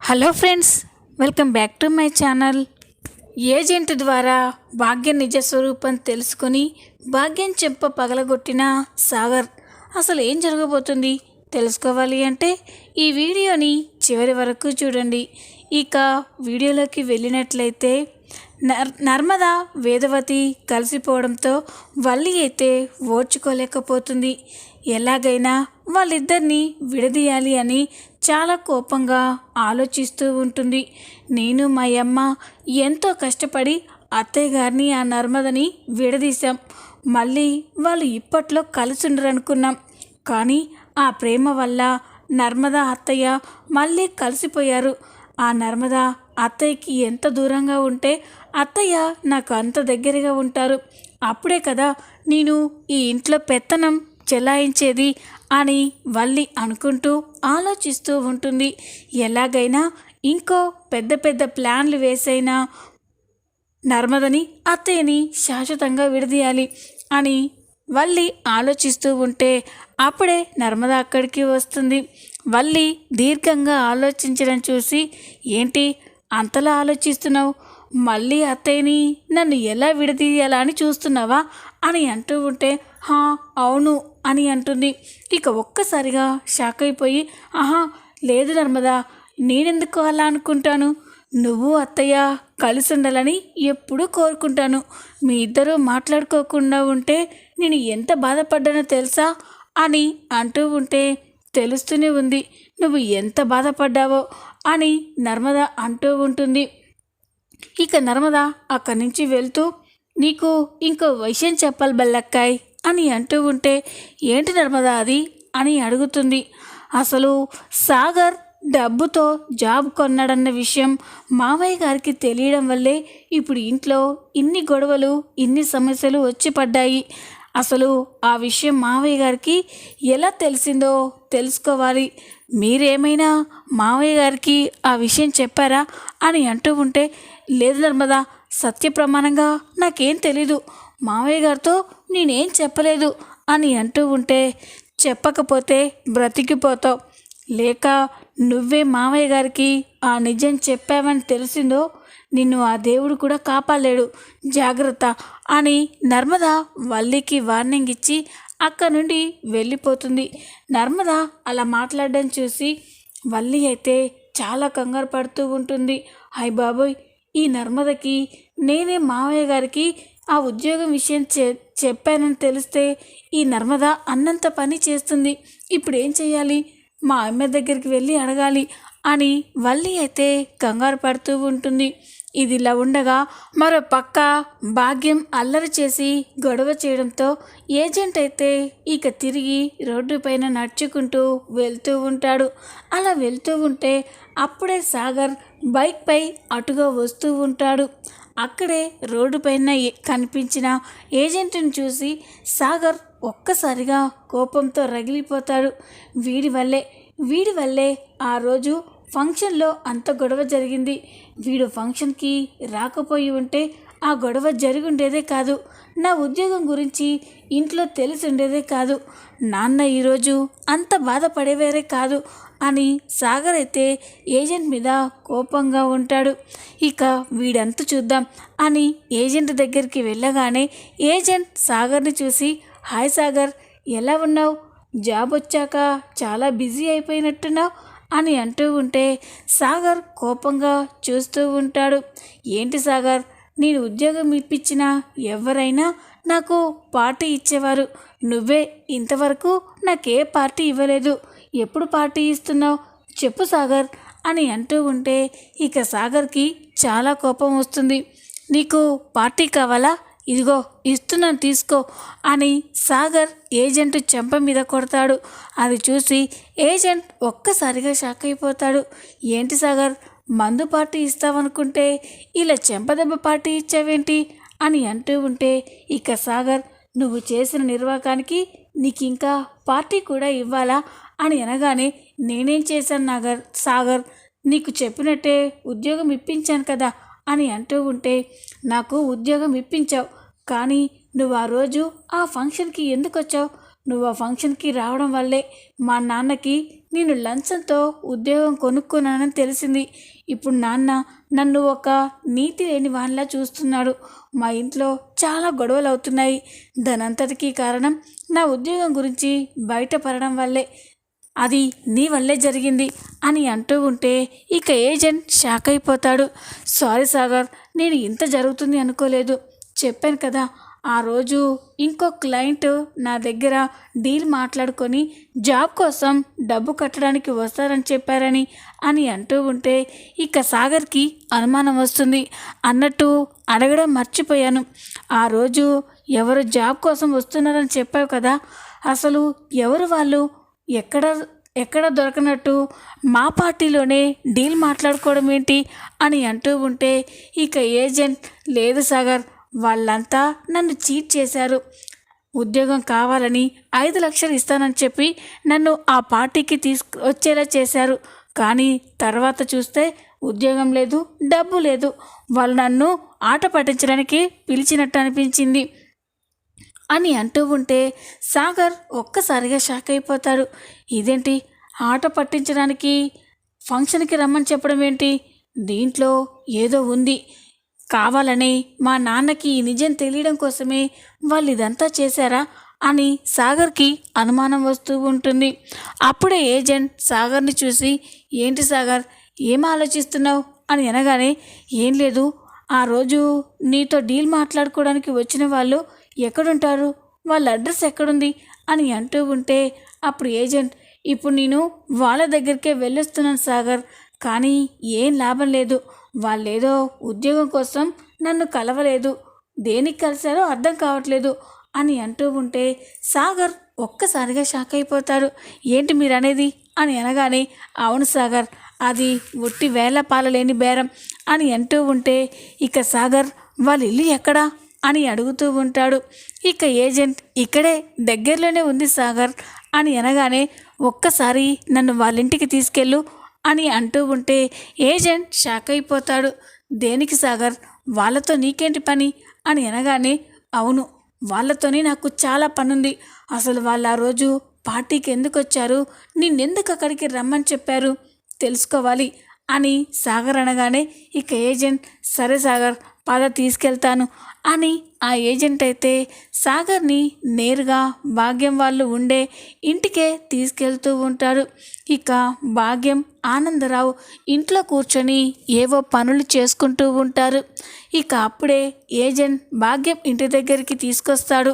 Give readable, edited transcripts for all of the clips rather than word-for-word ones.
Hello friends, welcome back to my channel. Agent ద్వారా భాగ్యం నిజ స్వరూపం తెలుసుకొని భాగ్యం చెంప పగలగొట్టిన సాగర్. అసలు ఏం జరగబోతుంది తెలుసుకోవాలి అంటే ఈ వీడియోని చివరి వరకు చూడండి. ఇక వీడియోలోకి వెళ్ళినట్లయితే నర్మదా వేదవతి కలిసిపోవడంతో వల్లి అయితే ఓర్చుకోలేకపోతుంది. ఎలాగైనా వాళ్ళిద్దరినీ విడదీయాలి అని చాలా కోపంగా ఆలోచిస్తూ ఉంటుంది. నేను మా అమ్మ ఎంతో కష్టపడి అత్తయ్య గారిని ఆ నర్మదని విడదీశాం. మళ్ళీ వాళ్ళు ఇప్పట్లో కలిసి ఉండరనుకున్నాం. కానీ ఆ ప్రేమ వల్ల నర్మదా అత్తయ్య మళ్ళీ కలిసిపోయారు. ఆ నర్మదా అత్తయ్యకి ఎంత దూరంగా ఉంటే అత్తయ్య నాకు అంత దగ్గరగా ఉంటారు. అప్పుడే కదా నేను ఈ ఇంట్లో పెత్తనం చెలాయించేది అని వల్లి అనుకుంటూ ఆలోచిస్తూ ఉంటుంది. ఎలాగైనా ఇంకో పెద్ద పెద్ద ప్లాన్లు వేసైనా నర్మదని అత్తయ్యని శాశ్వతంగా విడదీయాలి అని వల్లి ఆలోచిస్తూ ఉంటే అప్పుడే నర్మద అక్కడికి వస్తుంది. వల్లి దీర్ఘంగా ఆలోచించడం చూసి, ఏంటి అంతలా ఆలోచిస్తున్నావు? మళ్ళీ అత్తయ్యని నన్ను ఎలా విడదీయాలా అని చూస్తున్నావా అని అంటూ ఉంటే, అవును అని అంటుంది. ఇక ఒక్కసారిగా షాక్ అయిపోయి, లేదు నర్మదా, నేనెందుకు అలా అనుకుంటాను? నువ్వు అత్తయ్య కలిసి ఉండాలని ఎప్పుడూ కోరుకుంటాను. మీ ఇద్దరూ మాట్లాడుకోకుండా ఉంటే నేను ఎంత బాధపడ్డానో తెలుసా అని అంటూ ఉంటే, తెలుస్తూనే ఉంది నువ్వు ఎంత బాధపడ్డావో అని నర్మద అంటూ ఉంటుంది. ఇక నర్మద అక్కడి నుంచి వెళ్తూ, నీకు ఇంకో విషయం చెప్పాలి బల్లక్కాయ్ అని అంటూ ఉంటే, ఏంటి నర్మదా అది అని అడుగుతుంది. అసలు సాగర్ డబ్బుతో జాబ్ కొన్నాడన్న విషయం మావయ్య గారికి తెలియడం వల్లే ఇప్పుడు ఇంట్లో ఇన్ని గొడవలు, ఇన్ని సమస్యలు వచ్చి పడ్డాయి. అసలు ఆ విషయం మావయ్య గారికి ఎలా తెలిసిందో తెలుసుకోవాలి. మీరేమైనా మావయ్య గారికి ఆ విషయం చెప్పారా అని అంటూ ఉంటే, లేదు నర్మదా, సత్యప్రమాణంగా నాకేం తెలీదు. మావయ్య గారితో నేనేం చెప్పలేదు అని అంటూ ఉంటే, చెప్పకపోతే బ్రతికిపోతావు, లేక నువ్వే మావయ్య గారికి ఆ నిజం చెప్పావని తెలిసిందో నిన్ను ఆ దేవుడు కూడా కాపాడలేడు, జాగ్రత్త అని నర్మద వల్లికి వార్నింగ్ ఇచ్చి అక్కడి నుండి వెళ్ళిపోతుంది. నర్మద అలా మాట్లాడడం చూసి వల్లి అయితే చాలా కంగారు పడుతూ ఉంటుంది. హాయ్ బాబోయ్, ఈ నర్మదకి నేనే మావయ్య గారికి ఆ ఉద్యోగం విషయం చెప్పానని తెలిస్తే ఈ నర్మద అన్నంత పని చేస్తుంది. ఇప్పుడు ఏం చేయాలి? మా అమ్మ దగ్గరికి వెళ్ళి అడగాలి అని వల్లి అయితే కంగారు పడుతూ ఉంటుంది. ఇదిలా ఉండగా మరో పక్క భాగ్యం అల్లరి చేసి గొడవ చేయడంతో ఏజెంట్ అయితే ఇక తిరిగి రోడ్డు పైన నడుచుకుంటూ వెళ్తూ ఉంటాడు. అలా వెళ్తూ ఉంటే అప్పుడే సాగర్ బైక్పై అటుగా వస్తూ ఉంటాడు. అక్కడే రోడ్డు పైన కనిపించిన ఏజెంట్ని చూసి సాగర్ ఒక్కసారిగా కోపంతో రగిలిపోతాడు. వీడి వల్లే ఆ రోజు ఫంక్షన్లో అంత గొడవ జరిగింది. వీడు ఫంక్షన్కి రాకపోయి ఉంటే ఆ గొడవ జరిగి ఉండేదే కాదు. నా ఉద్యోగం గురించి ఇంట్లో తెలిసి ఉండేదే కాదు. నాన్న ఈరోజు అంత బాధపడేవారే కాదు అని సాగర్ అయితే ఏజెంట్ మీద కోపంగా ఉంటాడు. ఇక వీడంతా చూద్దాం అని ఏజెంట్ దగ్గరికి వెళ్ళగానే ఏజెంట్ సాగర్ని చూసి, హాయ్ సాగర్, ఎలా ఉన్నావు? జాబ్ వచ్చాక చాలా బిజీ అయిపోయినట్టున్నావు అని అంటూ ఉంటే సాగర్ కోపంగా చూస్తూ ఉంటాడు. ఏంటి సాగర్, నేను ఉద్యోగం ఇప్పించిన ఎవరైనా నాకు పార్టీ ఇచ్చేవారు. నువ్వే ఇంతవరకు నాకే పార్టీ ఇవ్వలేదు. ఎప్పుడు పార్టీ ఇస్తున్నావు చెప్పు సాగర్ అని అంటూ ఉంటే ఇక సాగర్కి చాలా కోపం వస్తుంది. నీకు పార్టీ కావాలా? ఇదిగో ఇస్తున్నాను తీసుకో అని సాగర్ ఏజెంట్ చెంప మీద కొడతాడు. అది చూసి ఏజెంట్ ఒక్కసారిగా షాక్ అయిపోతాడు. ఏంటి సాగర్, మందు పార్టీ ఇస్తావనుకుంటే ఇలా చెంపదెబ్బ పార్టీ ఇచ్చావేంటి అని అంటూ ఉంటే ఇక సాగర్, నువ్వు చేసిన నిర్వాకానికి నీకు ఇంకా పార్టీ కూడా ఇవ్వాలా అని అనగానే, నేనేం చేశాను సాగర్, నీకు చెప్పినట్టే ఉద్యోగం ఇప్పించాను కదా అని అంటూ ఉంటే, నాకు ఉద్యోగం ఇప్పించావు, కానీ నువ్వు ఆ రోజు ఆ ఫంక్షన్కి ఎందుకు వచ్చావు? నువ్వు ఆ ఫంక్షన్కి రావడం వల్లే మా నాన్నకి నేను లంచంతో ఉద్యోగం కొనుక్కున్నానని తెలిసింది. ఇప్పుడు నాన్న నన్ను ఒక నీతి లేని వానిలా చూస్తున్నాడు. మా ఇంట్లో చాలా గొడవలు అవుతున్నాయి. దానంతటికీ కారణం నా ఉద్యోగం గురించి బయటపడడం వల్లే. అది నీ వల్లే జరిగింది అని అంటూ ఉంటే ఇక ఏజెంట్ షాక్ అయిపోతాడు. సారీ సాగర్, నేను ఇంత జరుగుతుంది అనుకోలేదు. చెప్పాను కదా, ఆ రోజు ఇంకో క్లయింట్ నా దగ్గర డీల్ మాట్లాడుకొని జాబ్ కోసం డబ్బు కట్టడానికి వస్తారని చెప్పారని అని అంటూ ఉంటే ఇక సాగర్కి అనుమానం వస్తుంది. అన్నట్టు అడగడం మర్చిపోయాను. ఆ రోజు ఎవరు జాబ్ కోసం వస్తున్నారని చెప్పావు కదా, అసలు ఎవరు వాళ్ళు? ఎక్కడ దొరకనట్టు మా పార్టీలోనే డీల్ మాట్లాడుకోవడం ఏంటి అని అంటూ ఉంటే ఇక ఏజెంట్, లేదు సాగర్, వాళ్ళంతా నన్ను చీట్ చేశారు. ఉద్యోగం కావాలని 5 లక్షలు ఇస్తానని చెప్పి నన్ను ఆ పార్టీకి వచ్చేలా చేశారు. కానీ తర్వాత చూస్తే ఉద్యోగం లేదు, డబ్బు లేదు. వాళ్ళు నన్ను ఆట పట్టించడానికి పిలిచినట్టు అనిపించింది అని అంటూ ఉంటే సాగర్ ఒక్కసారిగా షాక్ అయిపోతాడు. ఇదేంటి, ఆట పట్టించడానికి ఫంక్షన్కి రమ్మని చెప్పడం ఏంటి? దీంట్లో ఏదో ఉంది. కావాలని మా నాన్నకి ఈ నిజం తెలియడం కోసమే వాళ్ళు ఇదంతా చేశారా అని సాగర్కి అనుమానం వస్తూ ఉంటుంది. అప్పుడే ఏజెంట్ సాగర్ని చూసి, ఏంటి సాగర్, ఏం ఆలోచిస్తున్నావు అని అనగానే, ఏం లేదు, ఆ రోజు నీతో డీల్ మాట్లాడుకోవడానికి వచ్చిన వాళ్ళు ఎక్కడుంటారు, వాళ్ళ అడ్రస్ ఎక్కడుంది అని అంటూ ఉంటే అప్పుడు ఏజెంట్, ఇప్పుడు నేను వాళ్ళ దగ్గరికే వెళ్ళొస్తున్నాను సాగర్, కానీ ఏం లాభం లేదు. వాళ్ళేదో ఉద్యోగం కోసం నన్ను కలవలేదు, దేనికి కలిశారో అర్థం కావట్లేదు అని అంటూ ఉంటే సాగర్ ఒక్కసారిగా షాక్ అయిపోతాడు. ఏంటి మీరు అనేది అని అనగానే, అవును సాగర్, అది ఒట్టి వేళ పాలలేని బేరం అని అంటూ ఉంటే ఇక సాగర్, వాళ్ళ ఇల్లు ఎక్కడా అని అడుగుతూ ఉంటాడు. ఇక ఏజెంట్, ఇక్కడే దగ్గరలోనే ఉంది సాగర్ అని అనగానే, ఒక్కసారి నన్ను వాళ్ళ ఇంటికి తీసుకెళ్ళు అని అంటూ ఉంటే ఏజెంట్ షాక్ అయిపోతాడు. దేనికి సాగర్, వాళ్ళతో నీకేంటి పని అని అనగానే, అవును, వాళ్ళతోనే నాకు చాలా పనుంది. అసలు వాళ్ళు ఆ రోజు పార్టీకి ఎందుకు వచ్చారు, నిన్నెందుకు అక్కడికి రమ్మని చెప్పారు తెలుసుకోవాలి అని సాగర్ అనగానే ఇక ఏజెంట్, సరే సాగర్, పద తీసుకెళ్తాను అని ఆ ఏజెంట్ అయితే సాగర్ని నేరుగా భాగ్యం వాళ్ళు ఉండే ఇంటికే తీసుకెళ్తూ ఉంటాడు. ఇక భాగ్యం, ఆనందరావు ఇంట్లో కూర్చొని ఏవో పనులు చేసుకుంటూ ఉంటారు. ఇక అప్పుడే ఏజెంట్ భాగ్యం ఇంటి దగ్గరికి తీసుకొస్తాడు.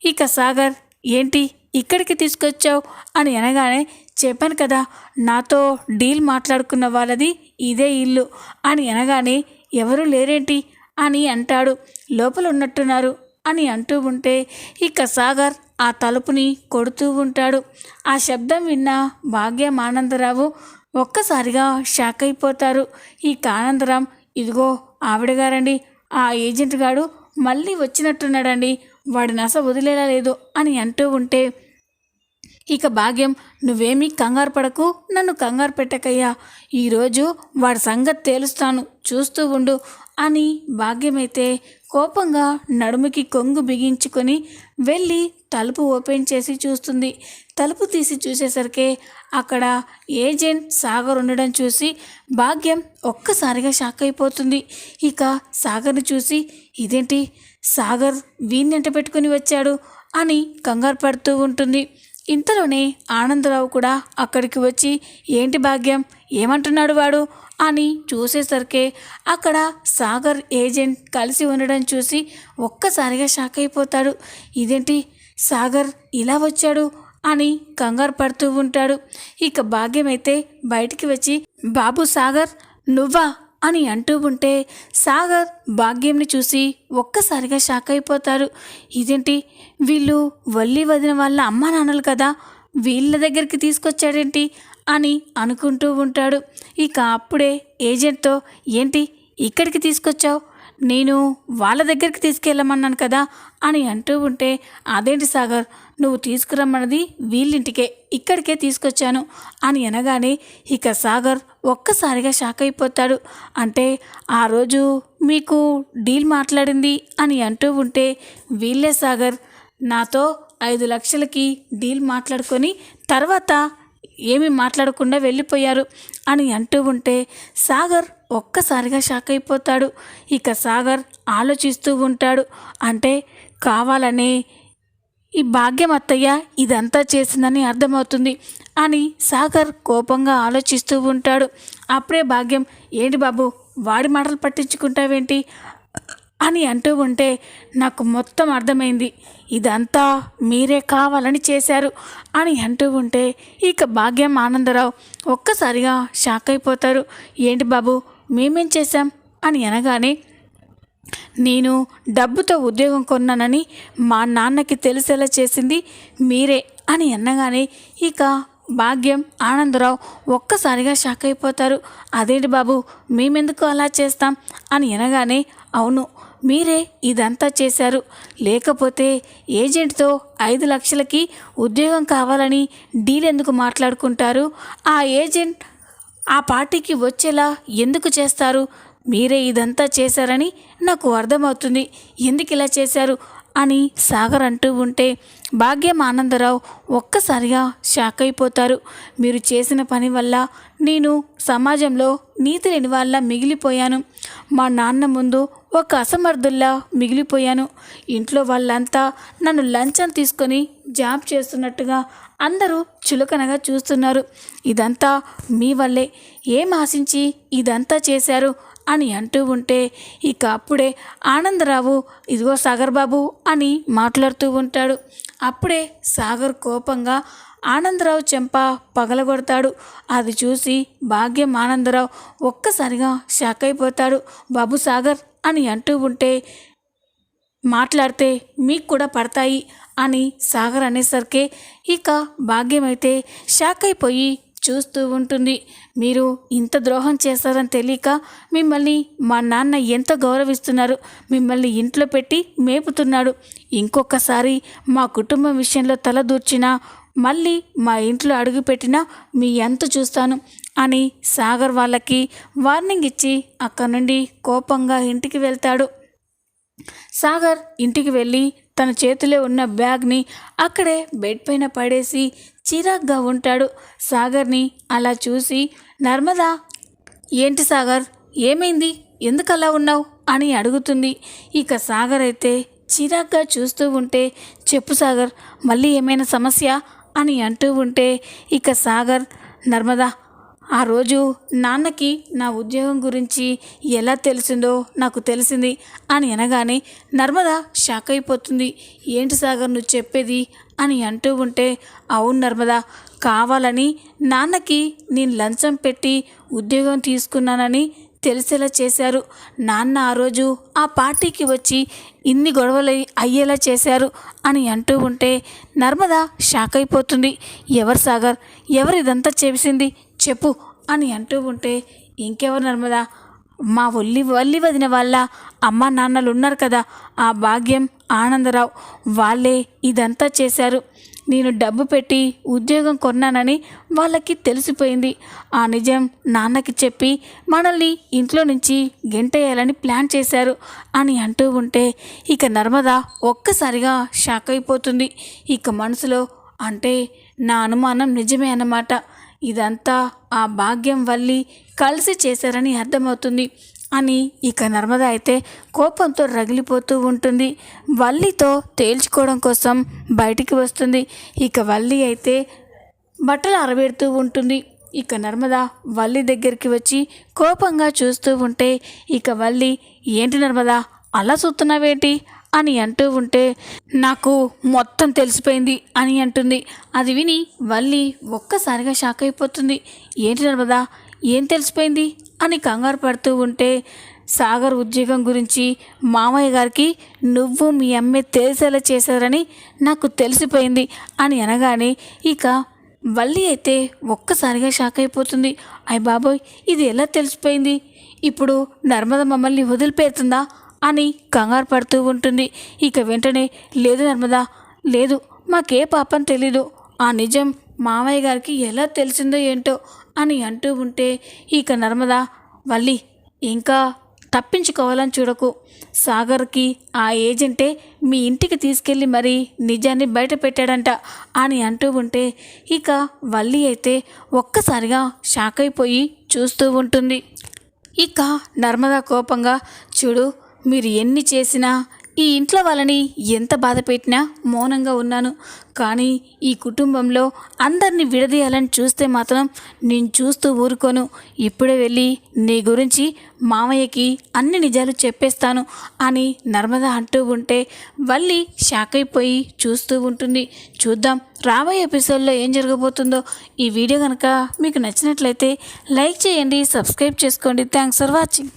ఇక సాగర్, ఏంటి ఇక్కడికి తీసుకొచ్చావు అని అనగానే, చెప్పాను కదా, నాతో డీల్ మాట్లాడుకున్న వాళ్ళది ఇదే ఇల్లు అని అనగానే, ఎవరు లేరేంటి అని అంటాడు. లోపల ఉన్నట్టున్నారు అని అంటూ ఉంటే ఇక సాగర్ ఆ తలుపుని కొడుతూ ఉంటాడు. ఆ శబ్దం విన్న భాగ్యం, ఆనందరావు ఒక్కసారిగా షాక్ అయిపోతారు. ఇక ఆనందరాం, ఇదిగో ఆవిడగారండి, ఆ ఏజెంట్ గాడు మళ్ళీ వచ్చినట్టున్నాడండి, వాడి నస వదిలేలా లేదు అని అంటూ ఉంటే ఇక భాగ్యం, నువ్వేమీ కంగారు పడకు, నన్ను కంగారు పెట్టకయ్యా, ఈరోజు వాడి సంగతి తేలుస్తాను, చూస్తూ ఉండు అని భాగ్యమైతే కోపంగా నడుముకి కొంగు బిగించుకొని వెళ్ళి తలుపు ఓపెన్ చేసి చూస్తుంది. తలుపు తీసి చూసేసరికి అక్కడ ఏజెంట్ సాగర్ ఉండడం చూసి భాగ్యం ఒక్కసారిగా షాక్ అయిపోతుంది. ఇక సాగర్ని చూసి, ఇదేంటి, సాగర్ వీణ్ణెంట పెట్టుకుని వచ్చాడు అని కంగారు పడుతూ ఉంటుంది. ఇంతలోనే ఆనందరావు కూడా అక్కడికి వచ్చి, ఏంటి భాగ్యం, ఏమంటున్నాడు వాడు అని చూసేసరికి అక్కడ సాగర్ ఏజెంట్ కలిసి ఉండడం చూసి ఒక్కసారిగా షాక్ అయిపోతాడు. ఇదేంటి, సాగర్ ఇలా వచ్చాడు అని కంగారు పడుతూ ఉంటాడు. ఇక భాగ్యం అయితే బయటికి వచ్చి, బాబు సాగర్, నువ్వా అని అంటూ ఉంటే సాగర్ భాగ్యంని చూసి ఒక్కసారిగా షాక్ అయిపోతారు. ఇదేంటి, వీళ్ళు వల్లి వదిన వాళ్ళ అమ్మా నాన్నలు కదా, వీళ్ళ దగ్గరికి తీసుకొచ్చాడేంటి అని అనుకుంటూ ఉంటాడు. ఇక అప్పుడే ఏజెంట్తో, ఏంటి ఇక్కడికి తీసుకొచ్చావు, నేను వాళ్ళ దగ్గరికి తీసుకెళ్ళమన్నాను కదా అని అంటూ ఉంటే, అదేంటి సాగర్, నువ్వు తీసుకురమ్మన్నది వీళ్ళింటికే, ఇక్కడికే తీసుకొచ్చాను అని అనగానే ఇక సాగర్ ఒక్కసారిగా షాక్ అయిపోతాడు. అంటే ఆ రోజు మీకు డీల్ మాట్లాడింది అని అంటూ ఉంటే, వీళ్ళే సాగర్, నాతో 5 లక్షలకి డీల్ మాట్లాడుకొని తర్వాత ఏమీ మాట్లాడకుండా వెళ్ళిపోయారు అని అంటూ ఉంటే సాగర్ ఒక్కసారిగా షాక్ అయిపోతాడు. ఇక సాగర్ ఆలోచిస్తూ ఉంటాడు. అంటే కావాలనే ఈ భాగ్యం అత్తయ్య ఇదంతా చేసిందని అర్థమవుతుంది అని సాగర్ కోపంగా ఆలోచిస్తూ ఉంటాడు. అప్పుడే భాగ్యం, ఏంటి బాబు వాడి మాటలు పట్టించుకుంటావేంటి అని అంటూ ఉంటే, నాకు మొత్తం అర్థమైంది, ఇదంతా మీరే కావాలని చేశారు అని అంటూ ఉంటే ఇక భాగ్యం ఆనందరావు ఒక్కసారిగా షాక్ అయిపోతారు. ఏంటి బాబు మేమేం చేశాం అని అనగానే, నేను డబ్బుతో ఉద్యోగం కొన్నానని మా నాన్నకి తెలిసేలా చేసింది మీరే అని అనగానే ఇక భాగ్యం ఆనందరావు ఒక్కసారిగా షాక్ అయిపోతారు. అదేంటి బాబు మేమెందుకు అలా చేస్తాం అని అనగానే, అవును మీరే ఇదంతా చేశారు, లేకపోతే ఏజెంట్తో 5 లక్షలకి ఉద్యోగం కావాలని డీల్ ఎందుకు మాట్లాడుకుంటారు? ఆ ఏజెంట్ ఆ పార్టీకి వచ్చేలా ఎందుకు చేస్తారు? మీరే ఇదంతా చేశారని నాకు అర్థమవుతుంది, ఎందుకు ఇలా చేశారు అని సాగర్ అంటూ ఉంటే భాగ్యం ఆనందరావు ఒక్కసారిగా షాక్ అయిపోతారు. మీరు చేసిన పని వల్ల నేను సమాజంలో నీతి లేని వాళ్ళ మిగిలిపోయాను. మా నాన్న ముందు ఒక అసమర్థుల్లా మిగిలిపోయాను. ఇంట్లో వాళ్ళంతా నన్ను లంచం తీసుకొని జాబ్ చేస్తున్నట్టుగా అందరూ చులకనగా చూస్తున్నారు. ఇదంతా మీ వల్లే, ఏం ఆశించి ఇదంతా చేశారు అని అంటూ ఉంటే ఇక అప్పుడే ఆనందరావు, ఇదిగో సాగర్ బాబు అని మాట్లాడుతూ ఉంటాడు. అప్పుడే సాగర్ కోపంగా ఆనందరావు చెంప పగలగొడతాడు. అది చూసి భాగ్యం ఆనందరావు ఒక్కసారిగా షాక్ అయిపోతాడు. బాబు సాగర్ అని అంటూ ఉంటే, మాట్లాడితే మీకు కూడా పడతాయి అని సాగర్ అనేసరికి ఇక భాగ్యం అయితే షాక్ అయిపోయి చూస్తూ ఉంటుంది. మీరు ఇంత ద్రోహం చేస్తారని తెలియక మిమ్మల్ని మా నాన్న ఎంత గౌరవిస్తున్నారు, మిమ్మల్ని ఇంట్లో పెట్టి మేపుతున్నాడు. ఇంకొకసారి మా కుటుంబం విషయంలో తలదూర్చినా, మళ్ళీ మా ఇంట్లో అడుగుపెట్టినా మీ ఎంత చూస్తాను అని సాగర్ వాళ్ళకి వార్నింగ్ ఇచ్చి అక్కడి నుండి కోపంగా ఇంటికి వెళ్తాడు. సాగర్ ఇంటికి వెళ్ళి తన చేతిలో ఉన్న బ్యాగ్ని అక్కడే బెడ్ పైన పడేసి చిరాగ్గా ఉంటాడు. సాగర్ని అలా చూసి నర్మదా, ఏంటి సాగర్ ఏమైంది, ఎందుకు అలా ఉన్నావు అని అడుగుతుంది. ఇక సాగర్ అయితే చిరాగ్గా చూస్తూ ఉంటే, చెప్పు సాగర్ మళ్ళీ ఏమైనా సమస్య అని అంటూ ఉంటే ఇక సాగర్, నర్మదా ఆ రోజు నాన్నకి నా ఉద్యోగం గురించి ఎలా తెలిసిందో నాకు తెలిసింది అని అనగానే నర్మద షాక్ అయిపోతుంది. ఏంటి సాగర్ నువ్వు చెప్పేది అని అంటూ ఉంటే, అవును నర్మద, కావాలని నాన్నకి నేను లంచం పెట్టి ఉద్యోగం తీసుకున్నానని తెలిసేలా చేశారు. నాన్న ఆ రోజు ఆ పార్టీకి వచ్చి ఇన్ని గొడవలు అయ్యేలా చేశారు అని అంటూ ఉంటే నర్మద షాక్ అయిపోతుంది. ఎవరు సాగర్, ఎవరు ఇదంతా చేసింది చెప్పు అని అంటూ ఉంటే, ఇంకెవరు నర్మదా, మా వల్లి వదిన వాళ్ళ అమ్మ నాన్నలు ఉన్నారు కదా, ఆ భాగ్యం ఆనందరావు వాళ్ళే ఇదంతా చేశారు. నేను డబ్బు పెట్టి ఉద్యోగం కొన్నానని వాళ్ళకి తెలిసిపోయింది. ఆ నిజం నాన్నకి చెప్పి మనల్ని ఇంట్లో నుంచి గెంటేయాలని ప్లాన్ చేశారు అని అంటూ ఉంటే ఇక నర్మద ఒక్కసారిగా షాక్ అయిపోతుంది. ఇక మనసులో, అంటే నా అనుమానం నిజమే అన్నమాట, ఇదంతా ఆ భాగ్యం వల్లి కలిసి చేశారని అర్థమవుతుంది అని ఇక నర్మద అయితే కోపంతో రగిలిపోతూ ఉంటుంది. వల్లితో తేల్చుకోవడం కోసం బయటికి వస్తుంది. ఇక వల్లి అయితే బట్టలు ఆరబెడుతూ ఉంటుంది. ఇక నర్మద వల్లి దగ్గరికి వచ్చి కోపంగా చూస్తూ ఉంటే ఇక వల్లి, ఏంటి నర్మద అలా చూస్తున్నావేంటి అని అంటూ ఉంటే, నాకు మొత్తం తెలిసిపోయింది అని అంటుంది. అది విని వల్లి ఒక్కసారిగా షాక్ అయిపోతుంది. ఏంటి నర్మదా ఏం తెలిసిపోయింది అని కంగారు పడుతూ ఉంటే, సాగర్ ఉద్యోగం గురించి మామయ్య గారికి నువ్వు మీ అమ్మే తెలిసేలా చేశారని నాకు తెలిసిపోయింది అని అనగానే ఇక వల్లి అయితే ఒక్కసారిగా షాక్ అయిపోతుంది. అయ్య బాబోయ్, ఇది ఎలా తెలిసిపోయింది, ఇప్పుడు నర్మద మమ్మల్ని వదిలిపెడుతుందా అని కంగారు పడుతూ ఉంటుంది. ఇక వెంటనే, లేదు నర్మదా, లేదు, మాకే పాపం తెలీదు, ఆ నిజం మామయ్య గారికి ఎలా తెలిసిందో ఏంటో అని అంటూ ఉంటే ఇక నర్మద, వల్లి ఇంకా తప్పించుకోవాలని చూడకు. సాగర్కి ఆ ఏజెంటే మీ ఇంటికి తీసుకెళ్ళి మరీ నిజాన్ని బయట పెట్టాడంట అని అంటూ ఉంటే ఇక వల్లి అయితే ఒక్కసారిగా షాక్ అయిపోయి చూస్తూ ఉంటుంది. ఇక నర్మదా కోపంగా, చూడు, మీరు ఎన్ని చేసినా, ఈ ఇంట్లో వాళ్ళని ఎంత బాధ పెట్టినా మౌనంగా ఉన్నాను. కానీ ఈ కుటుంబంలో అందరినీ విడదీయాలని చూస్తే మాత్రం నేను చూస్తూ ఊరుకోను. ఇప్పుడే వెళ్ళి నీ గురించి మామయ్యకి అన్ని నిజాలు చెప్పేస్తాను అని నర్మదా అంటూ ఉంటే వల్లి షాక్ అయిపోయి చూస్తూ ఉంటుంది. చూద్దాం రాబోయే ఎపిసోడ్లో ఏం జరగబోతుందో. ఈ వీడియో కనుక మీకు నచ్చినట్లయితే లైక్ చేయండి, సబ్స్క్రైబ్ చేసుకోండి. Thanks for watching.